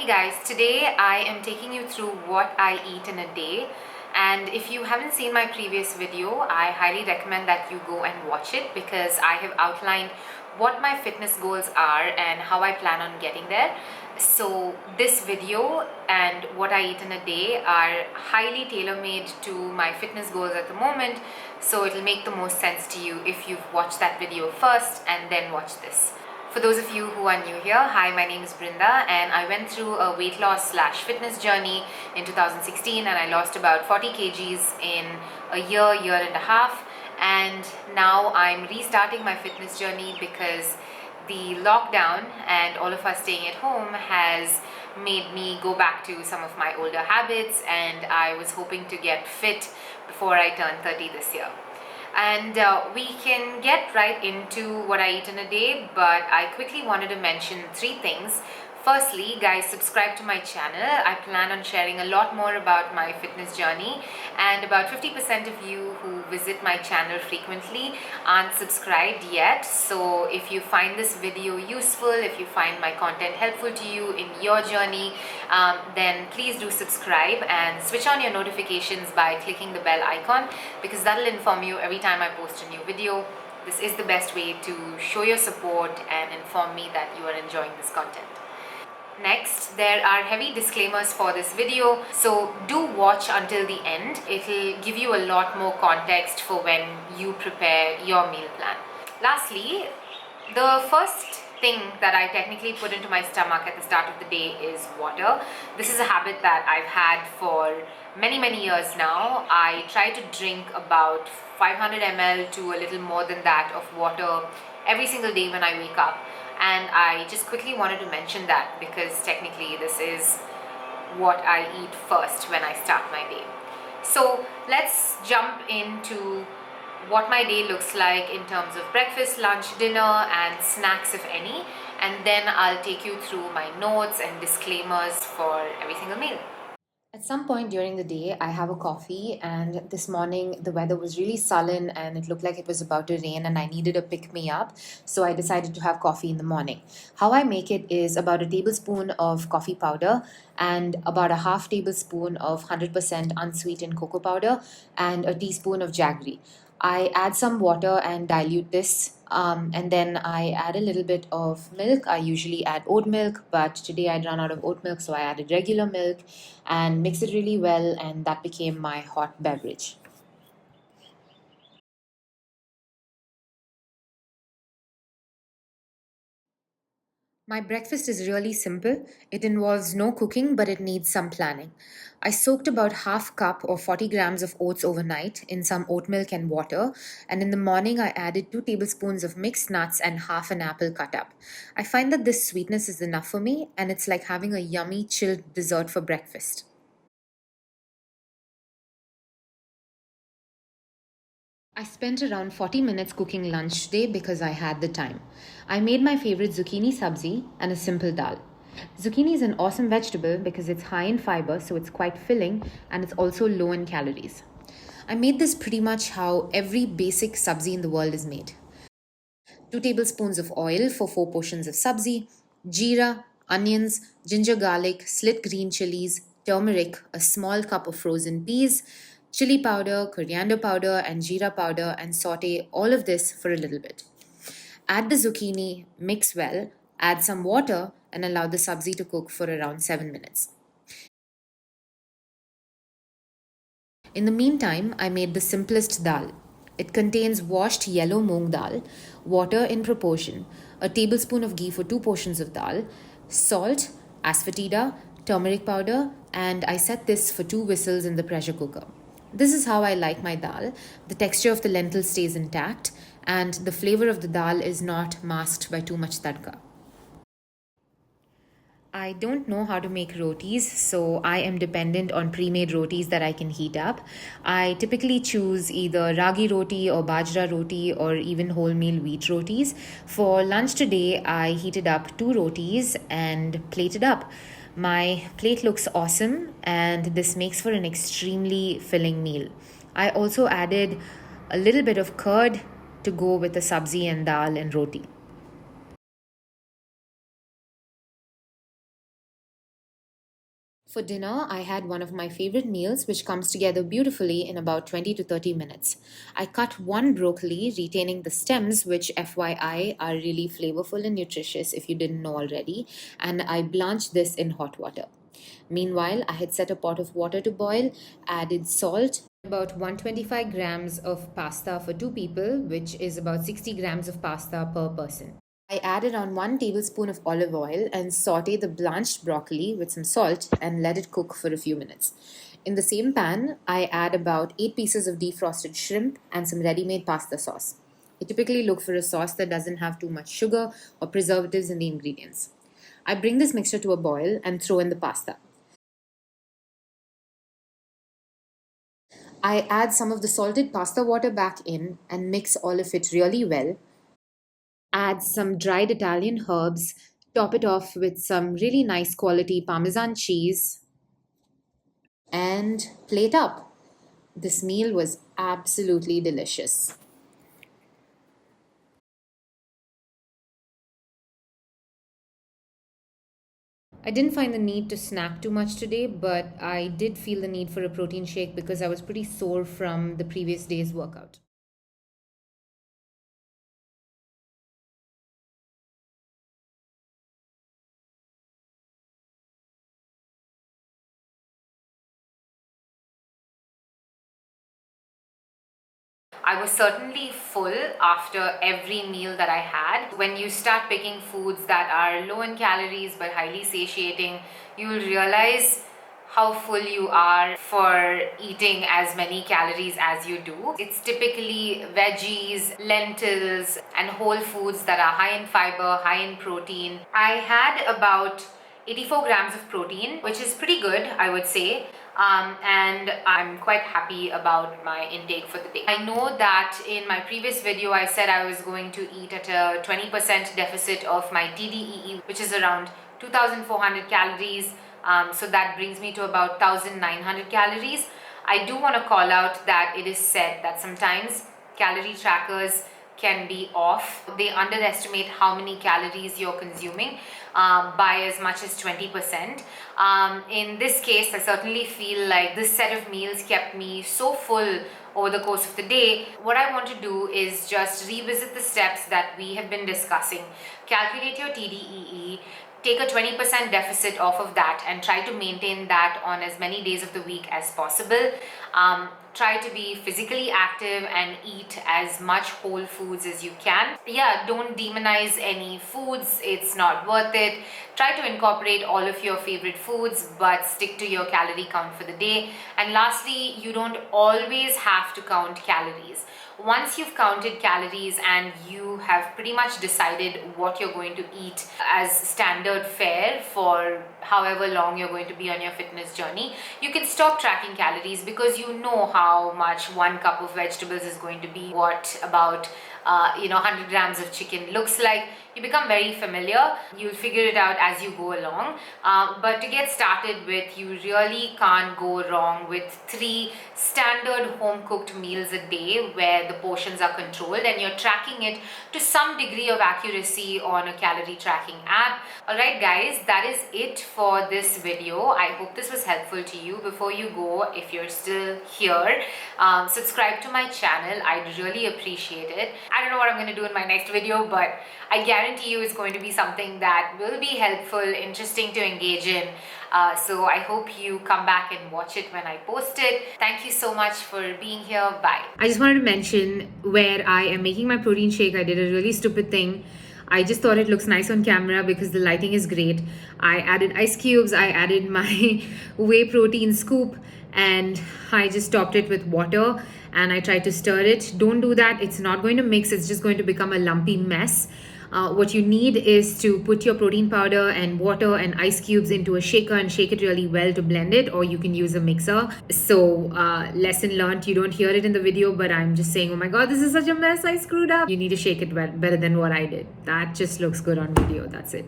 guys, today I am taking you through what I eat in a day, and if you haven't seen my previous video, I highly recommend that you go and watch it because I have outlined what my fitness goals are and how I plan on getting there. So this video and what I eat in a day are highly tailor-made to my fitness goals at the moment, so it'll make the most sense to you if you've watched that video first and then watch this. For those of you who are new here, hi, my name is Brinda and I went through a weight loss / fitness journey in 2016 and I lost about 40 kgs in a year and a half, and now I'm restarting my fitness journey because the lockdown and all of us staying at home has made me go back to some of my older habits, and I was hoping to get fit before I turn 30 this year. And we can get right into what I eat in a day, but I quickly wanted to mention 3 things. Firstly, guys, subscribe to my channel. I plan on sharing a lot more about my fitness journey, and about 50% of you who visit my channel frequently aren't subscribed yet. So if you find this video useful, if you find my content helpful to you in your journey, then please do subscribe and switch on your notifications by clicking the bell icon, because that'll inform you every time I post a new video. This is the best way to show your support and inform me that you are enjoying this content. Next, there are heavy disclaimers for this video, so do watch until the end. It'll give you a lot more context for when you prepare your meal plan. Lastly, the first thing that I technically put into my stomach at the start of the day is water. This is a habit that I've had for many years now. I try to drink about 500 ml to a little more than that of water every single day when I wake up. And I just quickly wanted to mention that because technically this is what I eat first when I start my day. So let's jump into what my day looks like in terms of breakfast, lunch, dinner, and snacks, if any. And then I'll take you through my notes and disclaimers for every single meal. At some point during the day, I have a coffee, and this morning the weather was really sullen and it looked like it was about to rain, and I needed a pick me up, so I decided to have coffee in the morning. How I make it is about a tablespoon of coffee powder and about a half tablespoon of 100% unsweetened cocoa powder and a teaspoon of jaggery. I add some water and dilute this, and then I add a little bit of milk. I usually add oat milk, but today I'd run out of oat milk, so I added regular milk and mix it really well, and that became my hot beverage. My breakfast is really simple. It involves no cooking, but it needs some planning. I soaked about half cup or 40 grams of oats overnight in some oat milk and water, and in the morning I added 2 tablespoons of mixed nuts and half an apple cut up. I find that this sweetness is enough for me, and it's like having a yummy chilled dessert for breakfast. I spent around 40 minutes cooking lunch today because I had the time. I made my favorite zucchini sabzi and a simple dal. Zucchini is an awesome vegetable because it's high in fiber, so it's quite filling, and it's also low in calories. I made this pretty much how every basic sabzi in the world is made. 2 tablespoons of oil for 4 portions of sabzi, jeera, onions, ginger garlic, slit green chilies, turmeric, a small cup of frozen peas, chili powder, coriander powder, and jeera powder, and saute all of this for a little bit. Add the zucchini, mix well, add some water, and allow the sabzi to cook for around 7 minutes. In the meantime, I made the simplest dal. It contains washed yellow moong dal, water in proportion, a tablespoon of ghee for 2 portions of dal, salt, asafoetida, turmeric powder, and I set this for 2 whistles in the pressure cooker. This is how I like my dal. The texture of the lentil stays intact, and the flavor of the dal is not masked by too much tadka. I don't know how to make rotis, so I am dependent on pre-made rotis that I can heat up. I typically choose either ragi roti or bajra roti or even wholemeal wheat rotis. For lunch today, I heated up 2 rotis and plated up. My plate looks awesome, and this makes for an extremely filling meal. I also added a little bit of curd to go with the sabzi and dal and roti. For dinner, I had one of my favorite meals, which comes together beautifully in about 20 to 30 minutes. I cut one broccoli, retaining the stems, which, FYI, are really flavorful and nutritious if you didn't know already, and I blanched this in hot water. Meanwhile, I had set a pot of water to boil, added salt, about 125 grams of pasta for two people, which is about 60 grams of pasta per person. I added on 1 tablespoon of olive oil and saute the blanched broccoli with some salt and let it cook for a few minutes. In the same pan, I add about 8 pieces of defrosted shrimp and some ready-made pasta sauce. I typically look for a sauce that doesn't have too much sugar or preservatives in the ingredients. I bring this mixture to a boil and throw in the pasta. I add some of the salted pasta water back in and mix all of it really well. Add some dried Italian herbs, top it off with some really nice quality Parmesan cheese, and plate up. This meal was absolutely delicious. I didn't find the need to snack too much today, but I did feel the need for a protein shake because I was pretty sore from the previous day's workout. I was certainly full after every meal that I had. When you start picking foods that are low in calories but highly satiating, you will realize how full you are for eating as many calories as you do. It's typically veggies, lentils, and whole foods that are high in fiber, high in protein. I had about 84 grams of protein, which is pretty good, I would say. And I'm quite happy about my intake for the day. I know that in my previous video I said I was going to eat at a 20% deficit of my TDEE, which is around 2,400 calories. So that brings me to about 1,900 calories. I do want to call out that it is said that sometimes calorie trackers can be off. They underestimate how many calories you're consuming by as much as 20%. In this case, I certainly feel like this set of meals kept me so full over the course of the day. What I want to do is just revisit the steps that we have been discussing. Calculate your TDEE, take a 20% deficit off of that and try to maintain that on as many days of the week as possible. Try to be physically active and eat as much whole foods as you can. Yeah, don't demonize any foods, it's not worth it. Try to incorporate all of your favorite foods, but stick to your calorie count for the day. And lastly, you don't always have to count calories. Once you've counted calories and you have pretty much decided what you're going to eat as standard fare for however long you're going to be on your fitness journey, you can stop tracking calories because you know how much 1 cup of vegetables is going to be, what about 100 grams of chicken looks like. You become very familiar. You'll figure it out as you go along. But to get started with, you really can't go wrong with 3 standard home cooked meals a day where the portions are controlled and you're tracking it to some degree of accuracy on a calorie tracking app. Alright guys, that is it for this video. I hope this was helpful to you. Before you go, if you're still here, subscribe to my channel. I'd really appreciate it. I don't know what I'm going to do in my next video, but I guarantee you it's going to be something that will be helpful, interesting to engage in. So I hope you come back and watch it when I post it. Thank you so much for being here. Bye. I just wanted to mention where I am making my protein shake. I did a really stupid thing. I just thought it looks nice on camera because the lighting is great. I added ice cubes, I added my whey protein scoop, and I just topped it with water and I tried to stir it. Don't do that, it's not going to mix, it's just going to become a lumpy mess. What you need is to put your protein powder and water and ice cubes into a shaker and shake it really well to blend it, or you can use a mixer. So lesson learned, you don't hear it in the video, but I'm just saying, oh my god, this is such a mess, I screwed up. You need to shake it well, better than what I did. That just looks good on video. That's it.